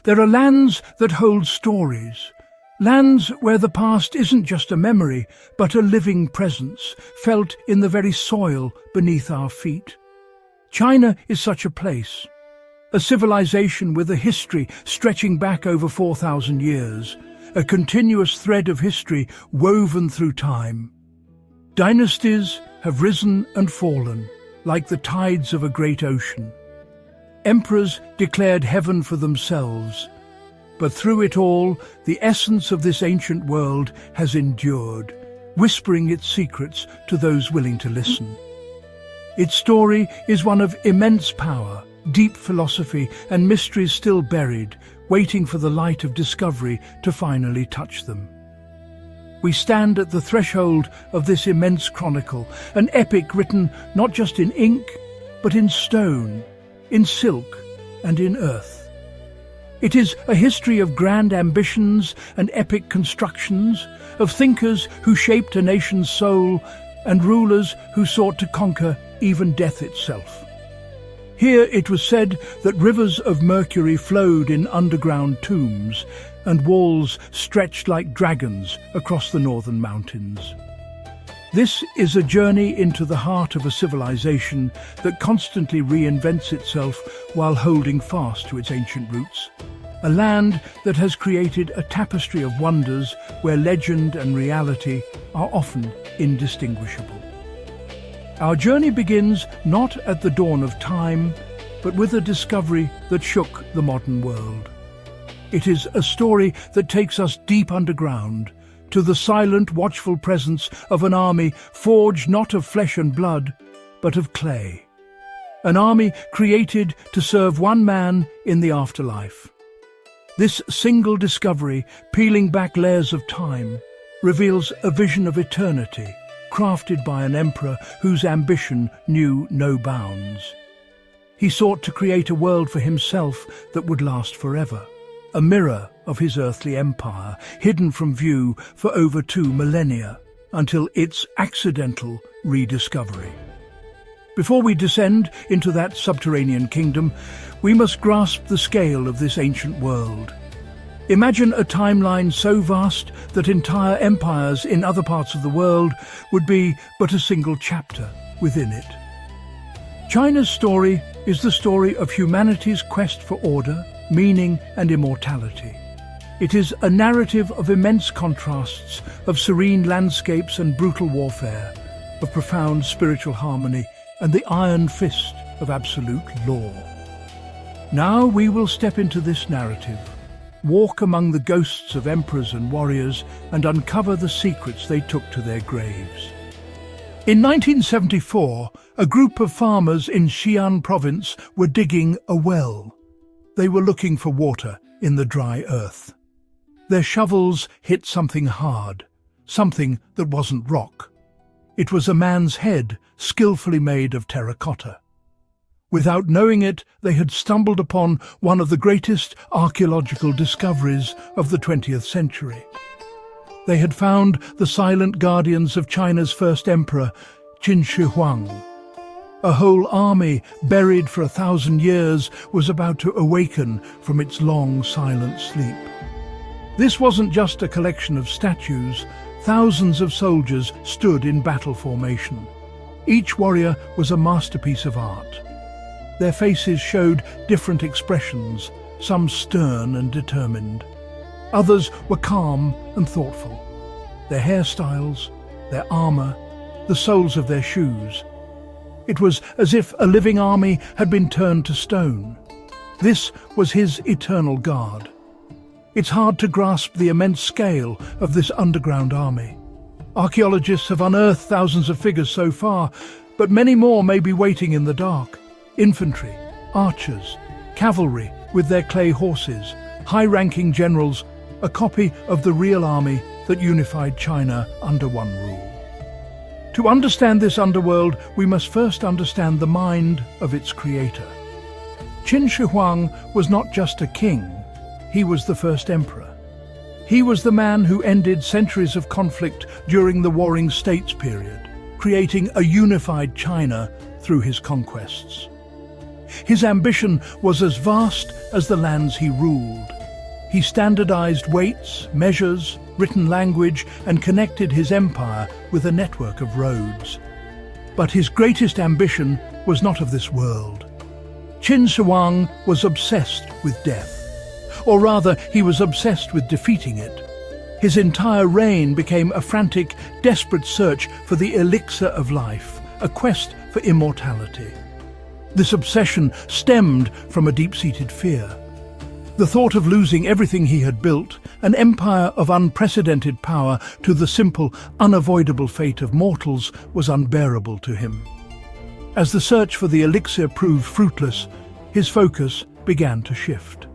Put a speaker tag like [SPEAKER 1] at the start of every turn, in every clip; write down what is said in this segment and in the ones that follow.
[SPEAKER 1] There are lands that hold stories. Lands where the past isn't just a memory, but a living presence, felt in the very soil beneath our feet. China is such a place. A civilization with a history stretching back over 4,000 years, a continuous thread of history woven through time. Dynasties have risen and fallen, like the tides of a great ocean. Emperors declared heaven for themselves, but through it all, the essence of this ancient world has endured, whispering its secrets to those willing to listen. Its story is one of immense power, deep philosophy, and mysteries still buried, waiting for the light of discovery to finally touch them. We stand at the threshold of this immense chronicle, an epic written not just in ink, but in stone, in silk, and in earth. It is a history of grand ambitions and epic constructions, of thinkers who shaped a nation's soul and rulers who sought to conquer even death itself. Here it was said that rivers of mercury flowed in underground tombs and walls stretched like dragons across the northern mountains. This is a journey into the heart of a civilization that constantly reinvents itself while holding fast to its ancient roots. A land that has created a tapestry of wonders where legend and reality are often indistinguishable. Our journey begins not at the dawn of time, but with a discovery that shook the modern world. It is a story that takes us deep underground, to the silent, watchful presence of an army forged not of flesh and blood, but of clay. An army created to serve one man in the afterlife. This single discovery, peeling back layers of time, reveals a vision of eternity, crafted by an emperor whose ambition knew no bounds. He sought to create a world for himself that would last forever, a mirror of his earthly empire, hidden from view for over 2 millennia, until its accidental rediscovery. Before we descend into that subterranean kingdom, we must grasp the scale of this ancient world. Imagine a timeline so vast that entire empires in other parts of the world would be but a single chapter within it. China's story is the story of humanity's quest for order, meaning, and immortality. It is a narrative of immense contrasts, of serene landscapes and brutal warfare, of profound spiritual harmony and the iron fist of absolute law. Now we will step into this narrative, walk among the ghosts of emperors and warriors, and uncover the secrets they took to their graves. In 1974, a group of farmers in Xi'an province were digging a well. They were looking for water in the dry earth. Their shovels hit something hard, something that wasn't rock. It was a man's head, skillfully made of terracotta. Without knowing it, they had stumbled upon one of the greatest archaeological discoveries of the 20th century. They had found the silent guardians of China's first emperor, Qin Shi Huang. A whole army, buried for 1,000 years, was about to awaken from its long, silent sleep. This wasn't just a collection of statues. Thousands of soldiers stood in battle formation. Each warrior was a masterpiece of art. Their faces showed different expressions, some stern and determined. Others were calm and thoughtful. Their hairstyles, their armor, the soles of their shoes. It was as if a living army had been turned to stone. This was his eternal guard. It's hard to grasp the immense scale of this underground army. Archaeologists have unearthed thousands of figures so far, but many more may be waiting in the dark. Infantry, archers, cavalry with their clay horses, high-ranking generals, a copy of the real army that unified China under one rule. To understand this underworld, we must first understand the mind of its creator. Qin Shi Huang was not just a king, he was the first emperor. He was the man who ended centuries of conflict during the Warring States period, creating a unified China through his conquests. His ambition was as vast as the lands he ruled. He standardized weights, measures, written language, and connected his empire with a network of roads. But his greatest ambition was not of this world. Qin Shi Huang was obsessed with death. Or rather, he was obsessed with defeating it. His entire reign became a frantic, desperate search for the elixir of life, a quest for immortality. This obsession stemmed from a deep-seated fear. The thought of losing everything he had built, an empire of unprecedented power, to the simple, unavoidable fate of mortals, was unbearable to him. As the search for the elixir proved fruitless, his focus began to shift.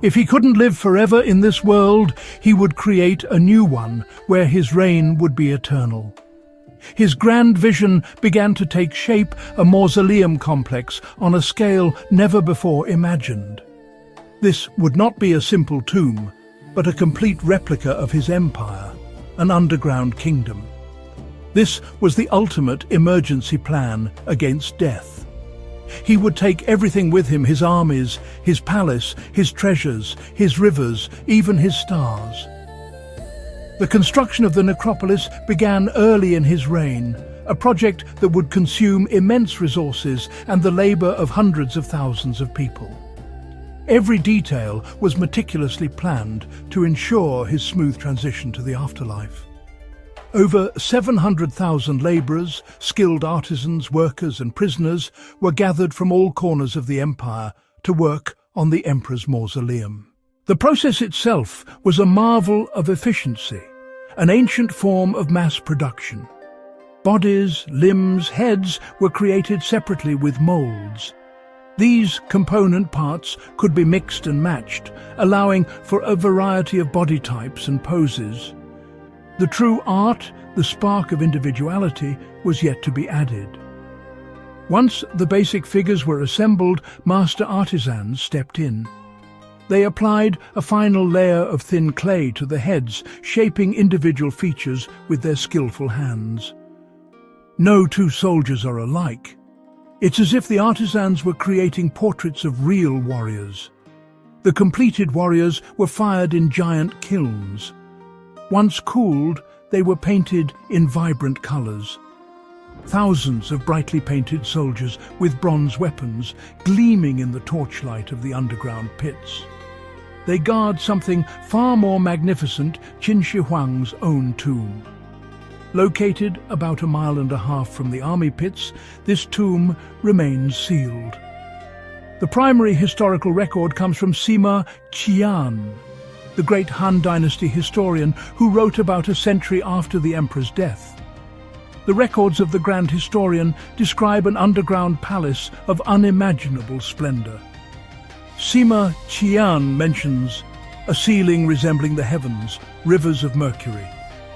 [SPEAKER 1] If he couldn't live forever in this world, he would create a new one where his reign would be eternal. His grand vision began to take shape, a mausoleum complex on a scale never before imagined. This would not be a simple tomb, but a complete replica of his empire, an underground kingdom. This was the ultimate emergency plan against death. He would take everything with him, his armies, his palace, his treasures, his rivers, even his stars. The construction of the necropolis began early in his reign, a project that would consume immense resources and the labor of hundreds of thousands of people. Every detail was meticulously planned to ensure his smooth transition to the afterlife. Over 700,000 laborers, skilled artisans, workers and prisoners were gathered from all corners of the empire to work on the emperor's mausoleum. The process itself was a marvel of efficiency, an ancient form of mass production. Bodies, limbs, heads were created separately with molds. These component parts could be mixed and matched, allowing for a variety of body types and poses. The true art, the spark of individuality, was yet to be added. Once the basic figures were assembled, master artisans stepped in. They applied a final layer of thin clay to the heads, shaping individual features with their skillful hands. No two soldiers are alike. It's as if the artisans were creating portraits of real warriors. The completed warriors were fired in giant kilns. Once cooled, they were painted in vibrant colors. Thousands of brightly painted soldiers with bronze weapons gleaming in the torchlight of the underground pits. They guard something far more magnificent, Qin Shi Huang's own tomb. Located about 1.5 miles from the army pits, this tomb remains sealed. The primary historical record comes from Sima Qian, the great Han Dynasty historian who wrote about a century after the emperor's death. The records of the grand historian describe an underground palace of unimaginable splendor. Sima Qian mentions a ceiling resembling the heavens, rivers of mercury,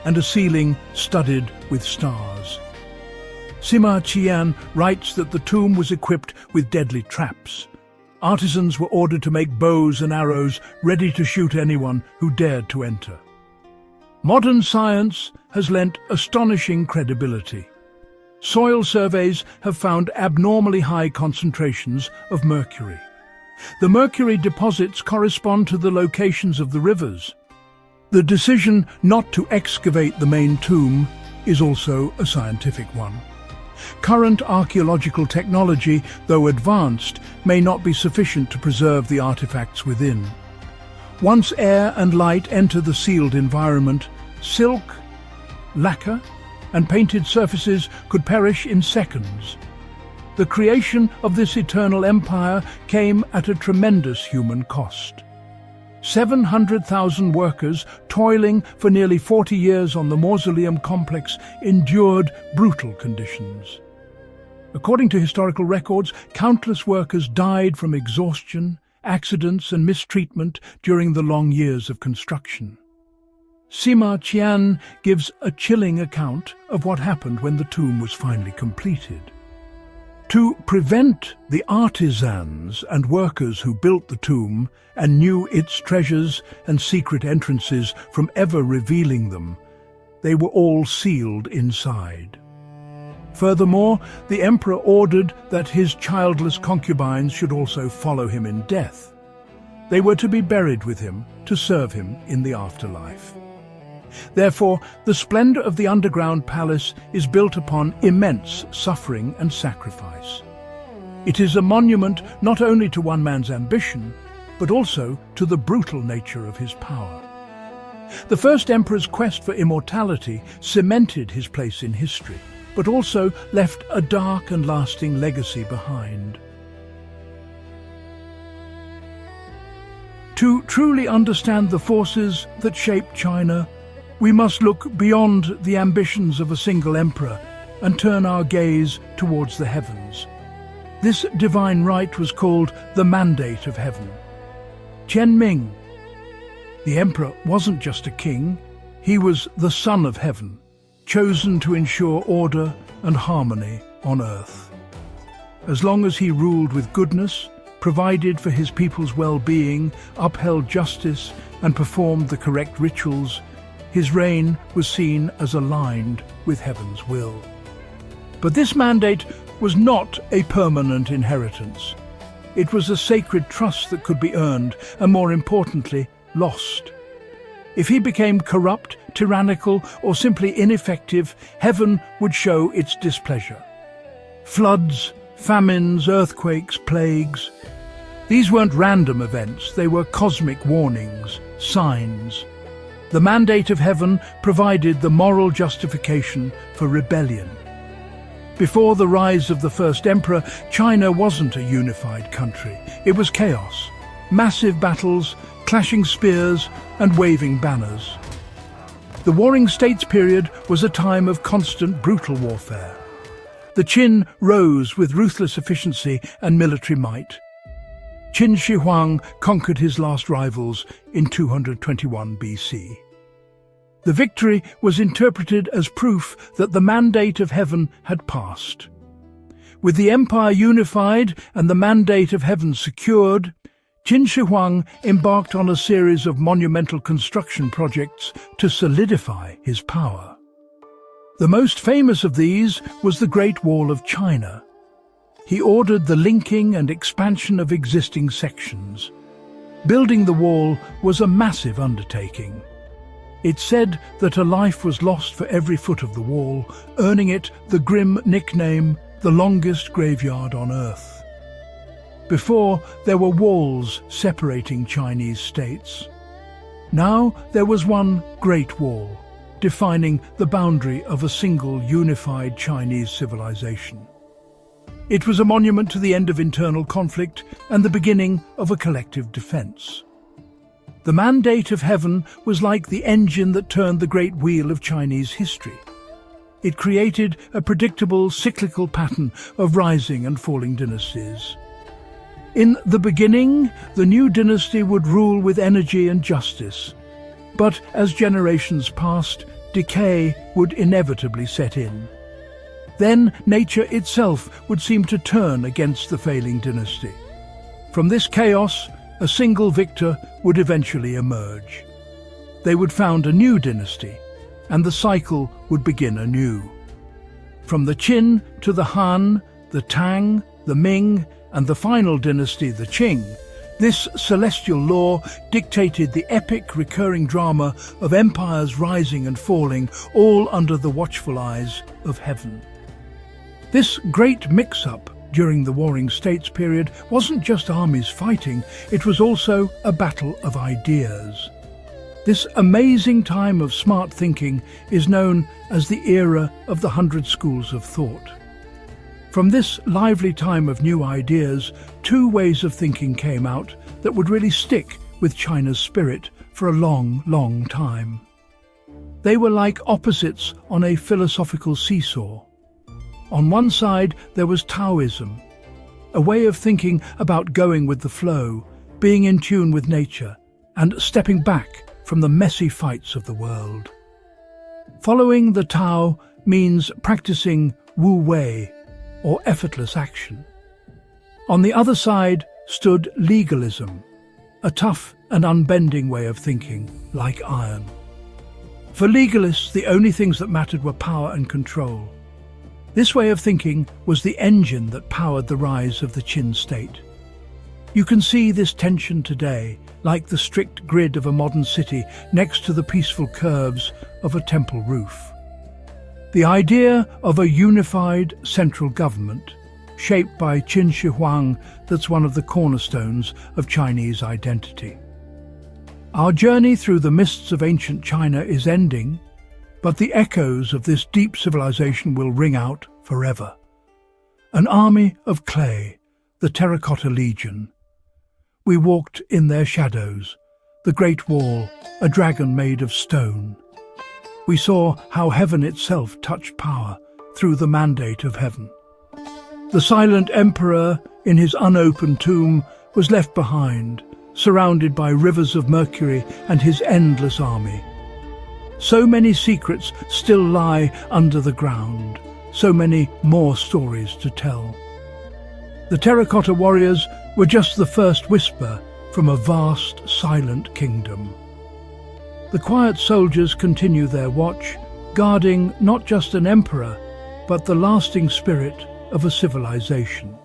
[SPEAKER 1] and a ceiling studded with stars. Sima Qian writes that the tomb was equipped with deadly traps. Artisans were ordered to make bows and arrows ready to shoot anyone who dared to enter. Modern science has lent astonishing credibility. Soil surveys have found abnormally high concentrations of mercury. The mercury deposits correspond to the locations of the rivers. The decision not to excavate the main tomb is also a scientific one. Current archaeological technology, though advanced, may not be sufficient to preserve the artifacts within. Once air and light enter the sealed environment, silk, lacquer, and painted surfaces could perish in seconds. The creation of this eternal empire came at a tremendous human cost. 700,000 workers, toiling for nearly 40 years on the mausoleum complex, endured brutal conditions. According to historical records, countless workers died from exhaustion, accidents and mistreatment during the long years of construction. Sima Qian gives a chilling account of what happened when the tomb was finally completed. To prevent the artisans and workers who built the tomb and knew its treasures and secret entrances from ever revealing them, they were all sealed inside. Furthermore, the emperor ordered that his childless concubines should also follow him in death. They were to be buried with him to serve him in the afterlife. Therefore, the splendor of the underground palace is built upon immense suffering and sacrifice. It is a monument not only to one man's ambition, but also to the brutal nature of his power. The first emperor's quest for immortality cemented his place in history, but also left a dark and lasting legacy behind. To truly understand the forces that shaped China, we must look beyond the ambitions of a single emperor and turn our gaze towards the heavens. This divine right was called the Mandate of Heaven. Qian Ming, the emperor, wasn't just a king, he was the Son of Heaven, chosen to ensure order and harmony on earth. As long as he ruled with goodness, provided for his people's well-being, upheld justice, and performed the correct rituals, his reign was seen as aligned with heaven's will. But this mandate was not a permanent inheritance. It was a sacred trust that could be earned, and more importantly, lost. If he became corrupt, tyrannical, or simply ineffective, heaven would show its displeasure. Floods, famines, earthquakes, plagues. These weren't random events, they were cosmic warnings, signs. The mandate of heaven provided the moral justification for rebellion. Before the rise of the first emperor, China wasn't a unified country. It was chaos, massive battles, clashing spears, and waving banners. The Warring States period was a time of constant brutal warfare. The Qin rose with ruthless efficiency and military might. Qin Shi Huang conquered his last rivals in 221 BC. The victory was interpreted as proof that the mandate of heaven had passed. With the empire unified and the mandate of heaven secured, Qin Shi Huang embarked on a series of monumental construction projects to solidify his power. The most famous of these was the Great Wall of China. He ordered the linking and expansion of existing sections. Building the wall was a massive undertaking. It's said that a life was lost for every foot of the wall, earning it the grim nickname, the longest graveyard on Earth. Before, there were walls separating Chinese states. Now there was one Great Wall, defining the boundary of a single unified Chinese civilization. It was a monument to the end of internal conflict and the beginning of a collective defense. The mandate of heaven was like the engine that turned the great wheel of Chinese history. It created a predictable cyclical pattern of rising and falling dynasties. In the beginning, the new dynasty would rule with energy and justice. But as generations passed, decay would inevitably set in. Then nature itself would seem to turn against the failing dynasty. From this chaos, a single victor would eventually emerge. They would found a new dynasty, and the cycle would begin anew. From the Qin to the Han, the Tang, the Ming, and the final dynasty, the Qing, this celestial law dictated the epic recurring drama of empires rising and falling, all under the watchful eyes of heaven. This great mix-up during the Warring States period wasn't just armies fighting, it was also a battle of ideas. This amazing time of smart thinking is known as the era of the 100 schools of thought. From this lively time of new ideas, two ways of thinking came out that would really stick with China's spirit for a long, long time. They were like opposites on a philosophical seesaw. On one side, there was Taoism, a way of thinking about going with the flow, being in tune with nature, and stepping back from the messy fights of the world. Following the Tao means practicing Wu Wei, or effortless action. On the other side stood legalism, a tough and unbending way of thinking, like iron. For legalists, the only things that mattered were power and control. This way of thinking was the engine that powered the rise of the Qin state. You can see this tension today, like the strict grid of a modern city next to the peaceful curves of a temple roof. The idea of a unified central government, shaped by Qin Shi Huang, that's one of the cornerstones of Chinese identity. Our journey through the mists of ancient China is ending, but the echoes of this deep civilization will ring out forever. An army of clay, the Terracotta Legion. We walked in their shadows, the Great Wall, a dragon made of stone. We saw how heaven itself touched power through the mandate of heaven. The silent emperor, in his unopened tomb, was left behind, surrounded by rivers of mercury and his endless army. So many secrets still lie under the ground, so many more stories to tell. The Terracotta warriors were just the first whisper from a vast, silent kingdom. The quiet soldiers continue their watch, guarding not just an emperor, but the lasting spirit of a civilization.